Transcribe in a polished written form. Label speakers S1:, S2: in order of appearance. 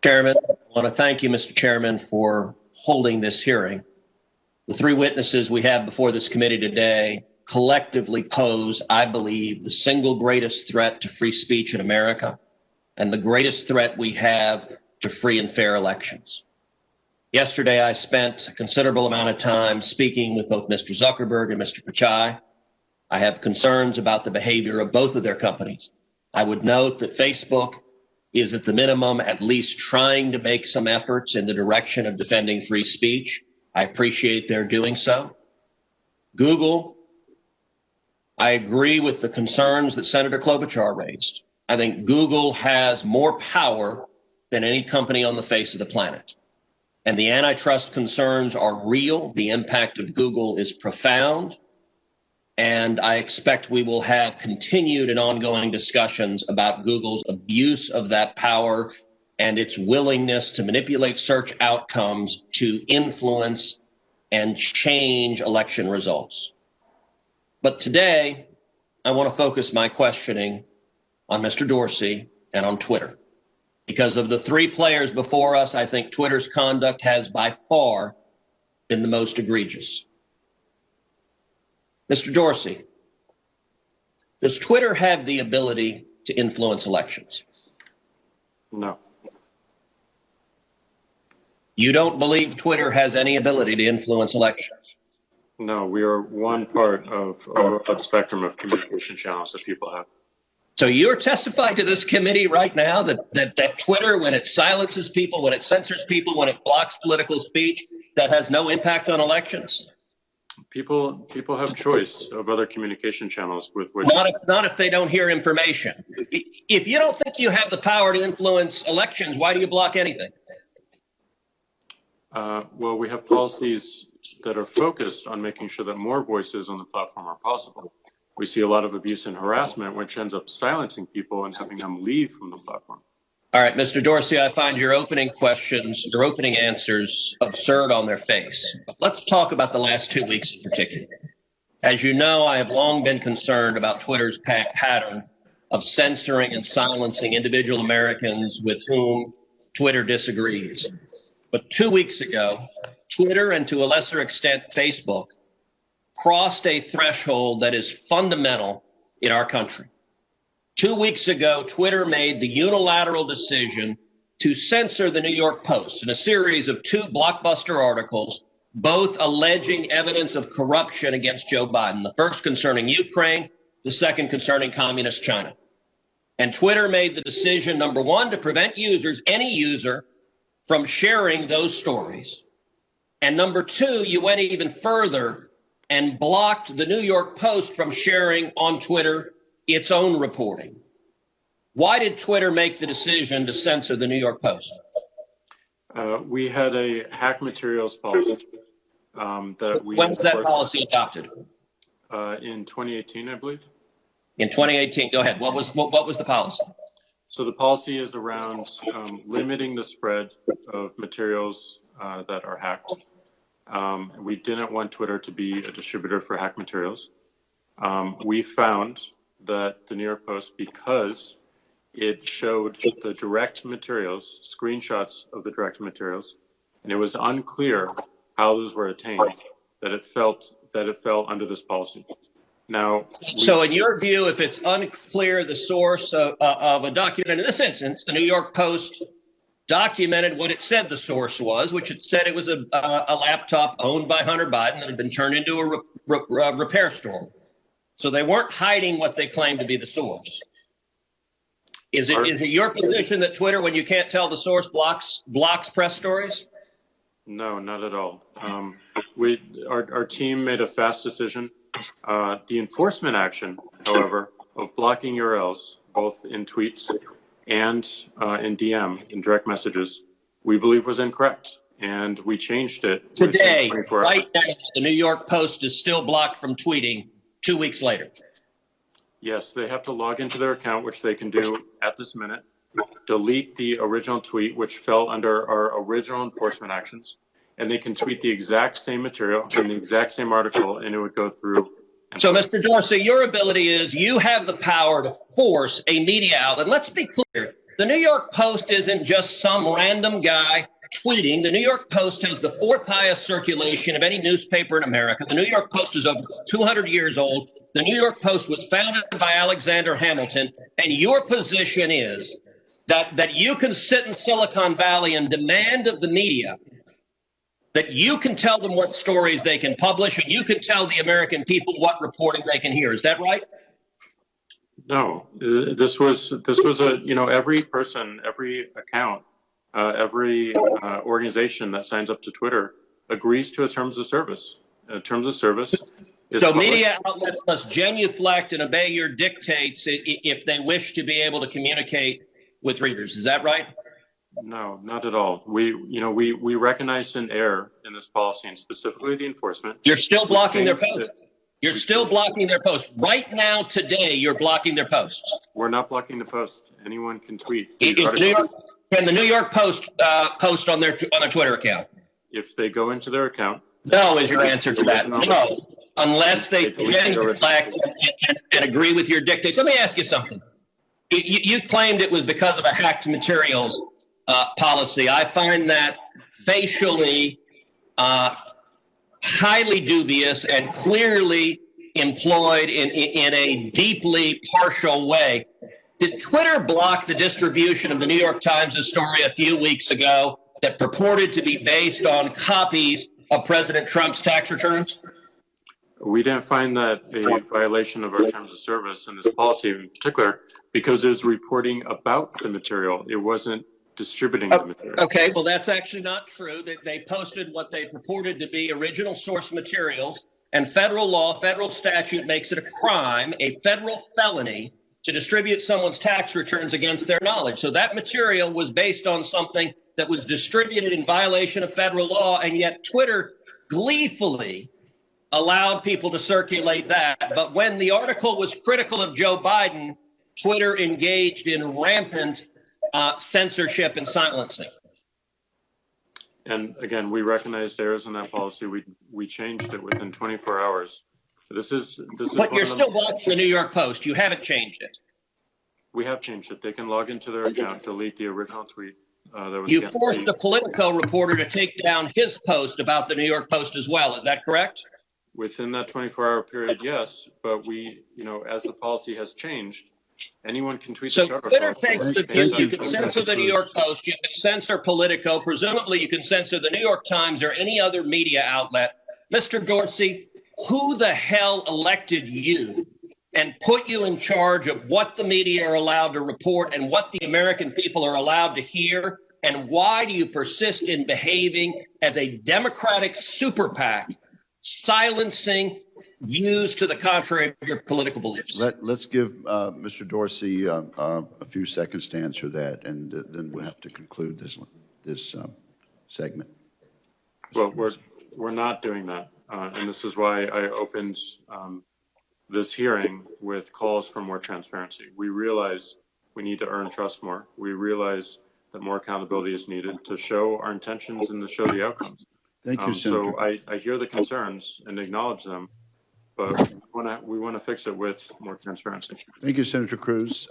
S1: Chairman, I want to thank you, Mr. Chairman, for holding this hearing. The three witnesses we have before this committee today collectively pose, I believe, the single greatest threat to free speech in America and the greatest threat we have to free and fair elections. Yesterday, I spent a considerable amount of time speaking with both Mr. Zuckerberg and Mr. Pichai. I have concerns about the behavior of both of their companies. I would note that Facebook is at the minimum at least trying to make some efforts in the direction of defending free speech. I appreciate their doing so. Google, I agree with the concerns that Senator Klobuchar raised. I think Google has more power than any company on the face of the planet. And the antitrust concerns are real. The impact of Google is profound. And I expect we will have continued and ongoing discussions about Google's abuse of that power and its willingness to manipulate search outcomes to influence and change election results. But today, I want to focus my questioning on Mr. Dorsey and on Twitter. Because of the three players before us, I think Twitter's conduct has by far been the most egregious. Mr. Dorsey, does Twitter have the ability to influence elections?
S2: No.
S1: You don't believe Twitter has any ability to influence elections?
S2: No, we are one part of a spectrum of communication channels that people have.
S1: So you're testifying to this committee right now that Twitter, when it silences people, when it censors people, when it blocks political speech, that has no impact on elections?
S2: People have choice of other communication channels with which.
S1: Not if they don't hear information. If you don't think you have the power to influence elections, why do you block anything?
S2: Well, we have policies that are focused on making sure that more voices on the platform are possible. We see a lot of abuse and harassment, which ends up silencing people and having them leave from the platform.
S1: All right, Mr. Dorsey, I find your opening questions, your opening answers absurd on their face. But let's talk about the last 2 weeks in particular. As you know, I have long been concerned about Twitter's pattern of censoring and silencing individual Americans with whom Twitter disagrees. But 2 weeks ago, Twitter, and to a lesser extent Facebook, crossed a threshold that is fundamental in our country. 2 weeks ago, Twitter made the unilateral decision to censor the New York Post in a series of 2 blockbuster articles, both alleging evidence of corruption against Joe Biden, the first concerning Ukraine, the second concerning communist China. And Twitter made the decision, number one, to prevent users, any user, from sharing those stories. And number two, you went even further and blocked the New York Post from sharing on Twitter its own reporting. Why did Twitter make the decision to censor the New York Post?
S2: We had a hack materials policy that we.
S1: When was that policy adopted?
S2: In 2018, I believe.
S1: In 2018, go ahead. What was the policy?
S2: So the policy is around limiting the spread of materials that are hacked. We didn't want Twitter to be a distributor for hack materials. We found that the New York Post, because it showed the direct materials, screenshots of the direct materials, and it was unclear how those were attained, that it fell under this policy. Now,
S1: so in your view, if it's unclear the source of a document, in this instance, the New York Post documented what it said the source was, which it said it was a laptop owned by Hunter Biden that had been turned into a repair store. So they weren't hiding what they claimed to be the source. Is it your position that Twitter, when you can't tell the source, blocks press stories?
S2: No, not at all. Our team made a fast decision. The enforcement action, however, of blocking URLs, both in tweets and in DM, in direct messages, we believe was incorrect. And we changed it.
S1: Today, right now, the New York Post is still blocked from tweeting 2 weeks later.
S2: Yes, they have to log into their account, which they can do at this minute, delete the original tweet, which fell under our original enforcement actions, and they can tweet the exact same material in the exact same article, and it would go through.
S1: So, Mr. Dorsey, your ability is you have the power to force a media outlet. Let's be clear. The New York Post isn't just some random guy tweeting. The New York Post has the fourth highest circulation of any newspaper in America. The New York Post is over 200 years old. The New York Post was founded by Alexander Hamilton. And your position is that you can sit in Silicon Valley and demand of the media that you can tell them what stories they can publish, and you can tell the American people what reporting they can hear. Is that right?
S2: No, this was a, every person, every account, every organization that signs up to Twitter agrees to a terms of service. Terms of service is
S1: so
S2: published.
S1: Media outlets must genuflect and obey your dictates if they wish to be able to communicate with readers. Is that right?
S2: No, not at all. We recognized an error in this policy, and specifically the enforcement.
S1: You're still blocking their posts. You're still blocking their posts. Right now, today, you're blocking their posts.
S2: We're not blocking the post. Anyone can tweet.
S1: Can the New York Post post on their Twitter account?
S2: If they go into their account.
S1: No is your answer to that. No, unless they genuflect and agree with your dictates. Let me ask you something. You claimed it was because of a hacked materials policy. I find that facially highly dubious and clearly employed in a deeply partial way. Did Twitter block the distribution of the New York Times' story a few weeks ago that purported to be based on copies of President Trump's tax returns?
S2: We didn't find that a violation of our terms of service and this policy in particular because it was reporting about the material. It wasn't distributing the material.
S1: Okay, well, that's actually not true. They posted what they purported to be original source materials, and federal law, federal statute makes it a crime, a federal felony, to distribute someone's tax returns against their knowledge. So that material was based on something that was distributed in violation of federal law, and yet Twitter gleefully allowed people to circulate that. But when the article was critical of Joe Biden, Twitter engaged in rampant censorship and silencing.
S2: And again, we recognized errors in that policy. We changed it within 24 hours. This is.
S1: But you're still blocking the New York Post. You haven't changed it.
S2: We have changed it. They can log into their account, delete the original tweet. That was
S1: you forced a Politico reporter to take down his post about the New York Post as well. Is that correct?
S2: Within that 24-hour period, yes. But we, as the policy has changed, anyone can tweet.
S1: So Twitter takes the view you can censor the New York Post, you can censor Politico, presumably you can censor the New York Times or any other media outlet. Mr. Dorsey, who the hell elected you and put you in charge of what the media are allowed to report and what the American people are allowed to hear? And why do you persist in behaving as a Democratic super PAC, silencing views to the contrary of your political beliefs?
S3: Let's give Mr. Dorsey a few seconds to answer that, and then we'll have to conclude this segment.
S2: Well, we're not doing that, and this is why I opened this hearing with calls for more transparency. We realize we need to earn trust more. We realize that more accountability is needed to show our intentions and to show the outcomes.
S3: Thank you, Senator.
S2: So I hear the concerns and acknowledge them, but we want to fix it with more transparency.
S3: Thank you, Senator Cruz.